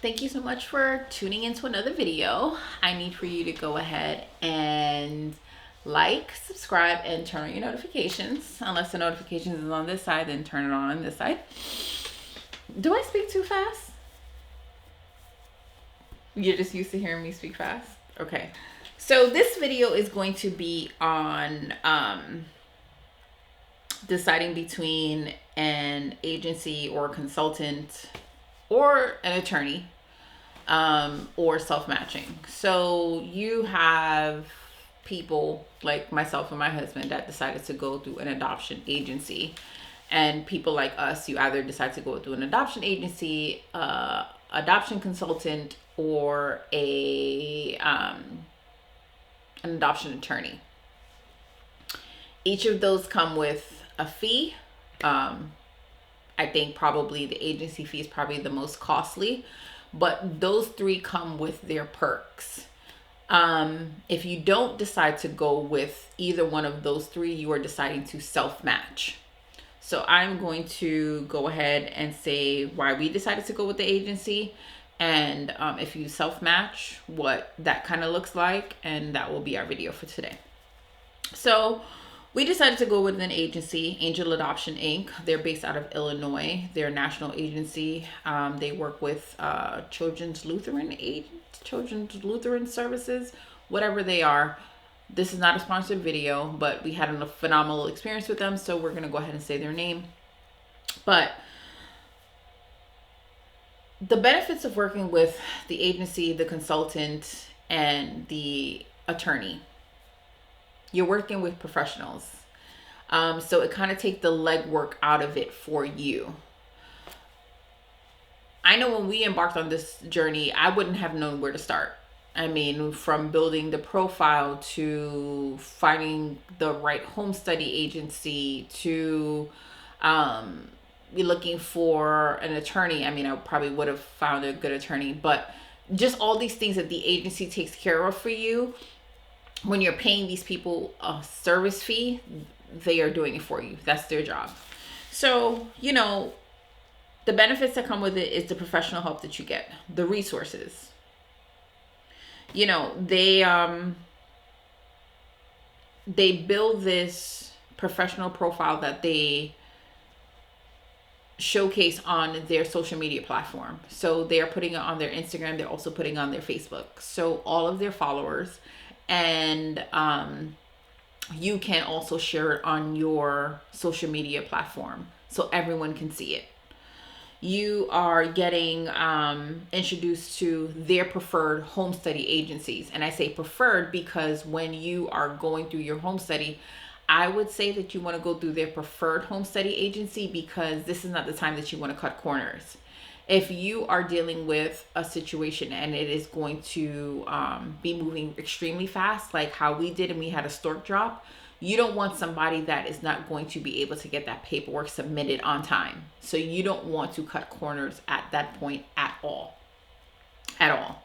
Thank you so much for tuning into another video. I need for you to go ahead and like, subscribe, and turn on your notifications. Unless the notifications is on this side, then turn it on this side. Do I speak too fast? You're just used to hearing me speak fast? Okay. So this video is going to be on deciding between an agency or consultant or an attorney or self-matching. So you have people like myself and my husband that decided to go through an adoption agency, and people like us, you either decide to go through an adoption agency, adoption consultant, or an adoption attorney. Each of those come with a fee. I think probably the agency fee is probably the most costly, but those three come with their perks. If you don't decide to go with either one of those three, you are deciding to self-match. So I'm going to go ahead and say why we decided to go with the agency, and if you self-match, what that kind of looks like, and that will be our video for today. So we decided to go with an agency, Angel Adoption Inc. They're based out of Illinois. They're a national agency. They work with Children's Lutheran Services, whatever they are. This is not a sponsored video, but we had a phenomenal experience with them, so we're going to go ahead and say their name. But the benefits of working with the agency, the consultant, and the attorney: you're working with professionals. So it kind of takes the legwork out of it for you. I know when we embarked on this journey, I wouldn't have known where to start. I mean, from building the profile to finding the right home study agency to be looking for an attorney. I mean, I probably would have found a good attorney, but just all these things that the agency takes care of for you. When you're paying these people a service fee, they are doing it for you. That's their job. So, the benefits that come with it is the professional help that you get, the resources. They build this professional profile that they showcase on their social media platform. So they are putting it on their Instagram. They're also putting it on their Facebook. So all of their followers, and you can also share it on your social media platform so everyone can see it. You are getting introduced to their preferred home study agencies. And I say preferred because when you are going through your home study, I would say that you want to go through their preferred home study agency, because this is not the time that you want to cut corners. If you are dealing with a situation and it is going to be moving extremely fast, like how we did and we had a stork drop, you don't want somebody that is not going to be able to get that paperwork submitted on time. So you don't want to cut corners at that point at all. At all.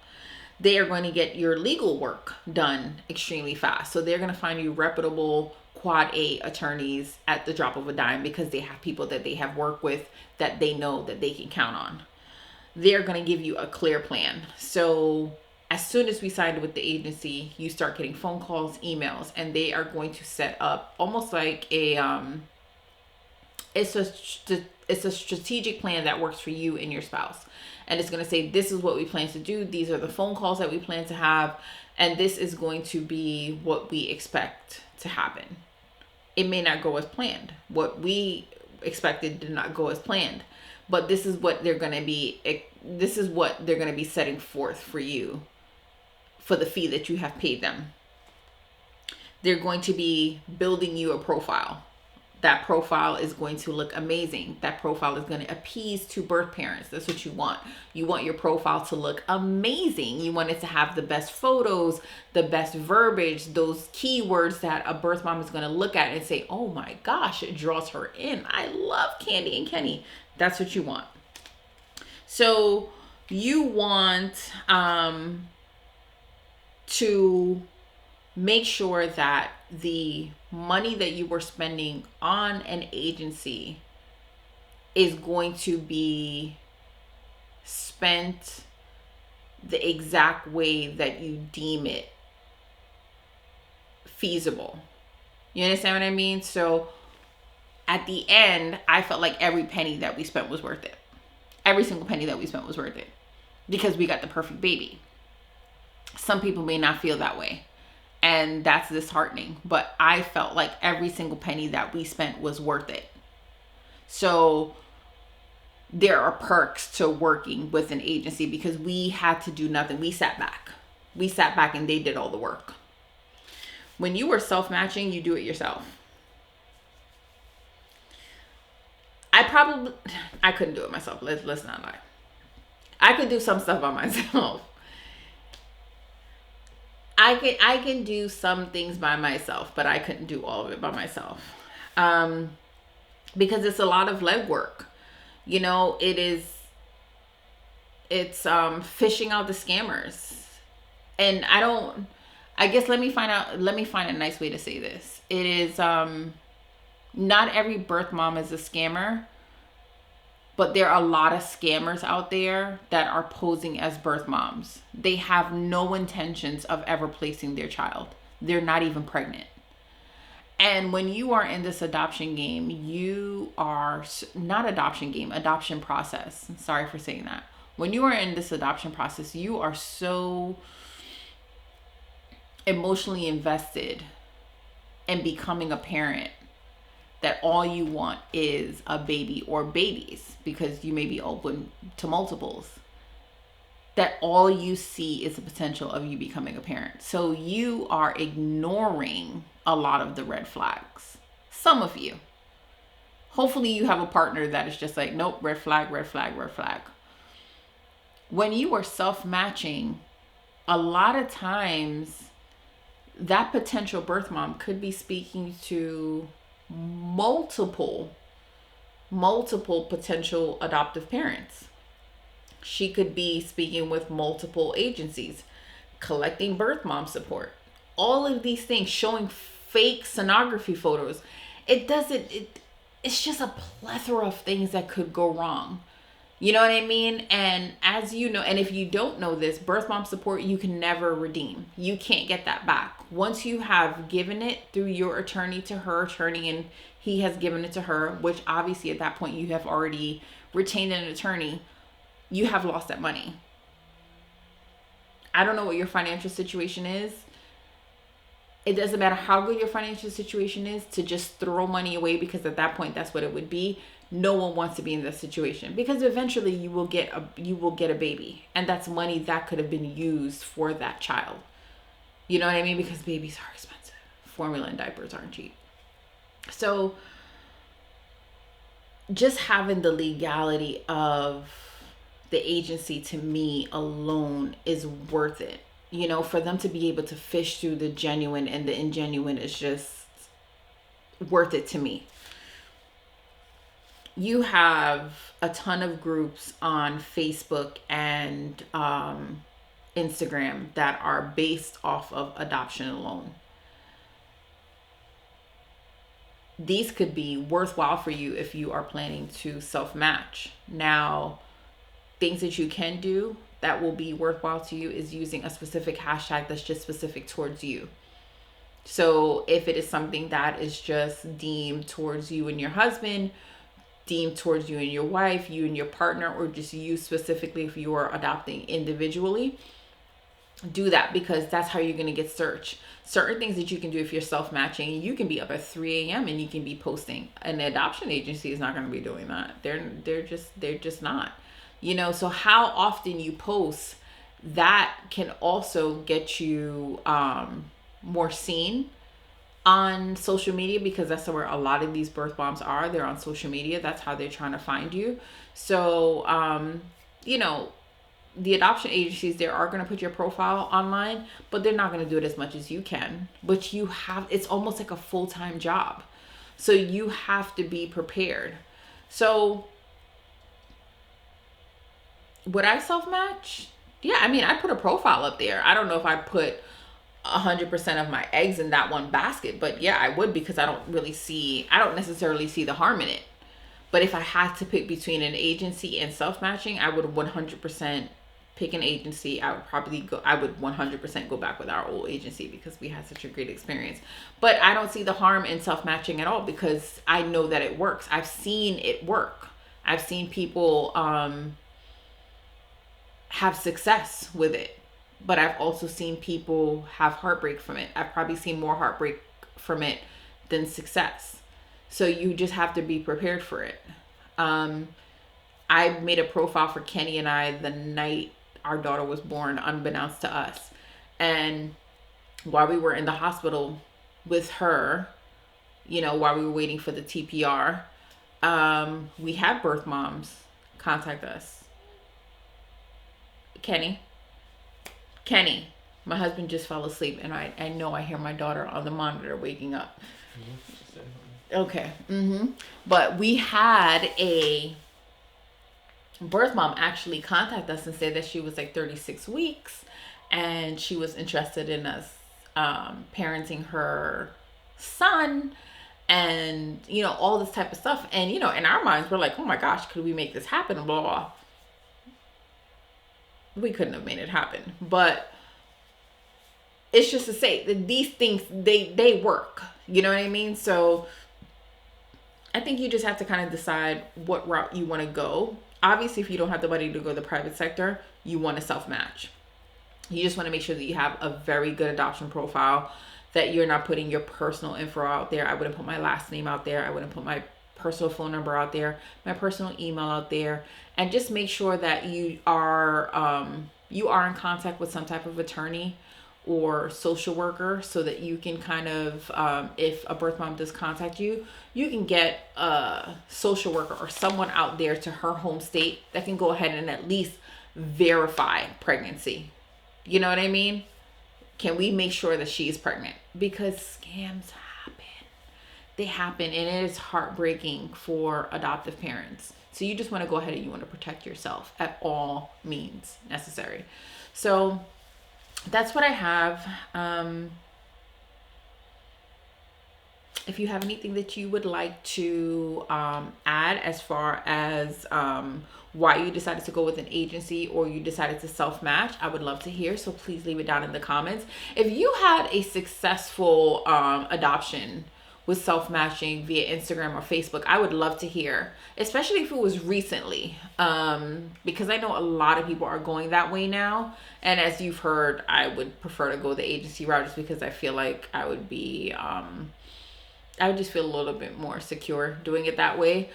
They are going to get your legal work done extremely fast. So they're going to find you reputable Quad A attorneys at the drop of a dime, because they have people that they have worked with that they know that they can count on. They're going to give you a clear plan. So as soon as we signed with the agency, you start getting phone calls, emails, and they are going to set up almost like it's a strategic plan that works for you and your spouse. And it's going to say, this is what we plan to do. These are the phone calls that we plan to have. And this is going to be what we expect to happen. It may not go as planned. What we expected did not go as planned. But this is what they're going to be. This is what they're going to be setting forth for you for the fee that you have paid them. They're going to be building you a profile. That profile is going to look amazing. That profile is going to appease to birth parents. That's what you want. You want your profile to look amazing. You want it to have the best photos, the best verbiage, those keywords that a birth mom is going to look at and say, oh my gosh, it draws her in. I love Khandy and Kenny. That's what you want. So you want to make sure that the money that you were spending on an agency is going to be spent the exact way that you deem it feasible. You understand what I mean? So at the end, I felt like every penny that we spent was worth it. Every single penny that we spent was worth it because we got the perfect baby. Some people may not feel that way, and that's disheartening, but I felt like every single penny that we spent was worth it. So there are perks to working with an agency because we had to do nothing. We sat back and they did all the work. When you were self-matching, you do it yourself. I couldn't do it myself. Let's not lie. I could do some stuff by myself. I can do some things by myself, but I couldn't do all of it by myself. Because it's a lot of legwork. You know, it's fishing out the scammers. And I guess let me find a nice way to say this. It is not every birth mom is a scammer, but there are a lot of scammers out there that are posing as birth moms. They have no intentions of ever placing their child. They're not even pregnant. And when you are in this adoption game, adoption process. Sorry for saying that. When you are in this adoption process, you are so emotionally invested in becoming a parent that all you want is a baby or babies, because you may be open to multiples, that all you see is the potential of you becoming a parent. So you are ignoring a lot of the red flags. Some of you. Hopefully you have a partner that is just like, nope, red flag, red flag, red flag. When you are self-matching, a lot of times that potential birth mom could be speaking to multiple potential adoptive parents. She could be speaking with multiple agencies, collecting birth mom support. All of these things, showing fake sonography photos. It's just a plethora of things that could go wrong. You know what I mean? And as you know, and if you don't know this, birth mom support, you can never redeem. You can't get that back. Once you have given it through your attorney to her attorney, and he has given it to her, which obviously at that point you have already retained an attorney, you have lost that money. I don't know what your financial situation is. It doesn't matter how good your financial situation is to just throw money away, because at that point that's what it would be. No one wants to be in this situation, because eventually you will get a baby, and that's money that could have been used for that child. You know what I mean? Because babies are expensive. Formula and diapers aren't cheap. So just having the legality of the agency, to me alone, is worth it. You know, for them to be able to fish through the genuine and the ingenuine is just worth it to me. You have a ton of groups on Facebook and Instagram that are based off of adoption alone. These could be worthwhile for you if you are planning to self-match. Now, things that you can do that will be worthwhile to you is using a specific hashtag that's just specific towards you. So if it is something that is just deemed towards you and your husband, deemed towards you and your wife, you and your partner, or just you specifically if you are adopting individually, do that, because that's how you're going to get search. Certain things that you can do if you're self-matching, you can be up at 3 a.m. and you can be posting. An adoption agency is not going to be doing that. They're just not. You know, so how often you post, that can also get you more seen on social media, because that's where a lot of these birth moms are. They're on social media. That's how they're trying to find you. So, you know, the adoption agencies, they are going to put your profile online, but they're not going to do it as much as you can. But it's almost like a full-time job. So you have to be prepared. So would I self-match? Yeah, I mean, I put a profile up there. I don't know if I put 100% of my eggs in that one basket, but yeah, I would, because I don't necessarily see the harm in it. But if I had to pick between an agency and self-matching, I would 100% pick an agency, I would 100% go back with our old agency because we had such a great experience. But I don't see the harm in self-matching at all because I know that it works. I've seen it work. I've seen people have success with it, but I've also seen people have heartbreak from it. I've probably seen more heartbreak from it than success. So you just have to be prepared for it. I made a profile for Kenny and I the night our daughter was born, unbeknownst to us. And while we were in the hospital with her, while we were waiting for the TPR, we had birth moms contact us. Kenny, my husband just fell asleep, and I know I hear my daughter on the monitor waking up. Okay. But we had a birth mom actually contact us and say that she was like 36 weeks and she was interested in us parenting her son and all this type of stuff. And in our minds we're like, oh my gosh, could we make this happen? Blah, blah, blah. We couldn't have made it happen, but it's just to say that these things, they work. You know what I mean? So I think you just have to kind of decide what route you want to go. Obviously, if you don't have the money to go to the private sector, you want to self-match. You just want to make sure that you have a very good adoption profile, that you're not putting your personal info out there. I wouldn't put my last name out there. I wouldn't put my personal phone number out there, my personal email out there, and just make sure that you are in contact with some type of attorney or social worker, so that you can kind of, if a birth mom does contact you, you can get a social worker or someone out there to her home state that can go ahead and at least verify pregnancy. You know what I mean? Can we make sure that she's pregnant? Because scams happen. They happen, and it is heartbreaking for adoptive parents. So you just want to go ahead and you want to protect yourself at all means necessary. So that's what I have. If you have anything that you would like to add as far as why you decided to go with an agency or you decided to self-match, I would love to hear. So please leave it down in the comments. If you had a successful adoption with self-matching via Instagram or Facebook, I would love to hear, especially if it was recently, because I know a lot of people are going that way now. And as you've heard, I would prefer to go the agency route just because I feel like I would just feel a little bit more secure doing it that way.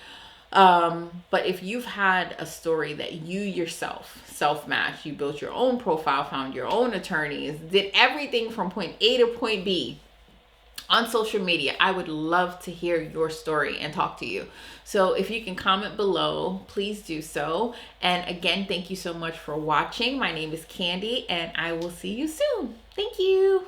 But if you've had a story that you yourself self-matched, you built your own profile, found your own attorneys, did everything from point A to point B on social media, I would love to hear your story and talk to you. So if you can comment below, please do so. And again, thank you so much for watching. My name is Khandy, and I will see you soon. Thank you.